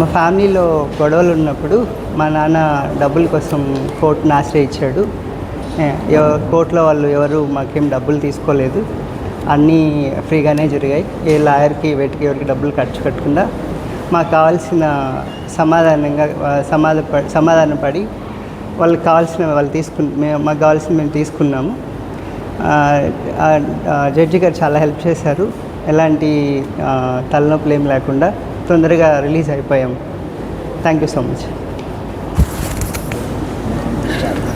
మా ఫ్యామిలీలో గొడవలు ఉన్నప్పుడు మా నాన్న డబ్బుల కోసం కోర్టును ఆశ్రయించాడు. కోర్టులో వాళ్ళు ఎవరు మాకేం డబ్బులు తీసుకోలేదు, అన్నీ ఫ్రీగానే జరిగాయి. ఏ లాయర్కి వీటికి ఎవరికి డబ్బులు ఖర్చు పెట్టకుండా మాకు కావాల్సిన సమాధానపడి వాళ్ళకి కావాల్సిన మాకు కావాల్సిన మేము తీసుకున్నాము. జడ్జి గారు చాలా హెల్ప్ చేశారు. ఎలాంటి తలనొప్పులు ఏం లేకుండా తొందరగా రిలీజ్ అయిపోయాము. Thank you so much.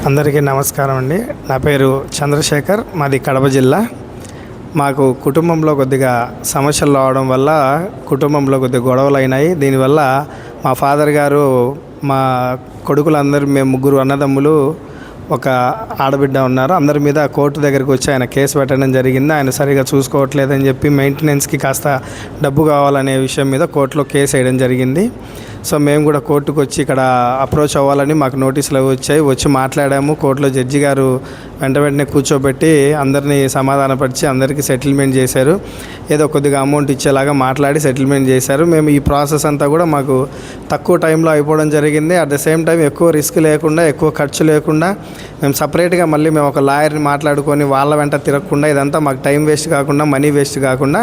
అందరికీ నమస్కారం అండి. నా పేరు చంద్రశేఖర్, మాది కడప జిల్లా. మాకు కుటుంబంలో కొద్దిగా సమస్యలు రావడం వల్ల కుటుంబంలో కొద్దిగా గొడవలు అయినాయి. దీనివల్ల మా ఫాదర్ గారు, మా కొడుకులందరూ, మేము ముగ్గురు అన్నదమ్ములు, ఒక ఆడబిడ్డ ఉన్నారు, అందరి మీద కోర్టు దగ్గరికి వచ్చి ఆయన కేసు పెట్టడం జరిగింది. ఆయన సరిగా చూసుకోవట్లేదని చెప్పి మెయింటెనెన్స్కి కాస్త డబ్బు కావాలనే విషయం మీద కోర్టులో కేసు వేయడం జరిగింది. సో మేము కూడా కోర్టుకు వచ్చి ఇక్కడ అప్రోచ్ అవ్వాలని మాకు నోటీసులు వచ్చి మాట్లాడాము. కోర్టులో జడ్జి గారు వెంటనే కూర్చోబెట్టి అందరినీ సమాధానపరిచి అందరికీ సెటిల్మెంట్ చేశారు. ఏదో కొద్దిగా అమౌంట్ ఇచ్చేలాగా మాట్లాడి సెటిల్మెంట్ చేశారు. మేము ఈ ప్రాసెస్ అంతా కూడా మాకు తక్కువ టైంలో అయిపోవడం జరిగింది. అట్ ద సేమ్ టైం ఎక్కువ రిస్క్ లేకుండా, ఎక్కువ ఖర్చు లేకుండా మేము సపరేట్గా మళ్ళీ మేము ఒక లాయర్ని మాట్లాడుకొని వాళ్ళ వెంట తిరగకుండా, ఇదంతా మాకు టైం వేస్ట్ కాకుండా, మనీ వేస్ట్ కాకుండా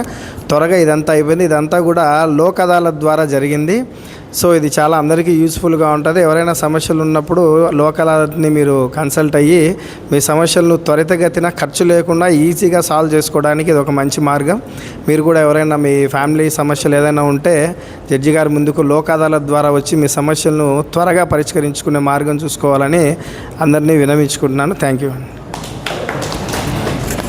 త్వరగా ఇదంతా అయిపోయింది. ఇదంతా కూడా లోక్ అదాలత్ ద్వారా జరిగింది. సో ఇది చాలా అందరికీ యూస్ఫుల్గా ఉంటుంది. ఎవరైనా సమస్యలు ఉన్నప్పుడు లోక్ అదాలత్ని మీరు కన్సల్ట్ అయ్యి మీ సమస్యలను త్వరితగతిన ఖర్చు లేకుండా ఈజీగా సాల్వ్ చేసుకోవడానికి ఇది ఒక మంచి మార్గం. మీరు కూడా ఎవరైనా మీ ఫ్యామిలీ సమస్యలు ఏదైనా ఉంటే జడ్జి గారి ముందుకు లోక్ అదాలత్ ద్వారా వచ్చి మీ సమస్యలను త్వరగా పరిష్కరించుకునే మార్గం చూసుకోవాలని అందరినీ విన్నవించుకుంటున్నాను. Thank you.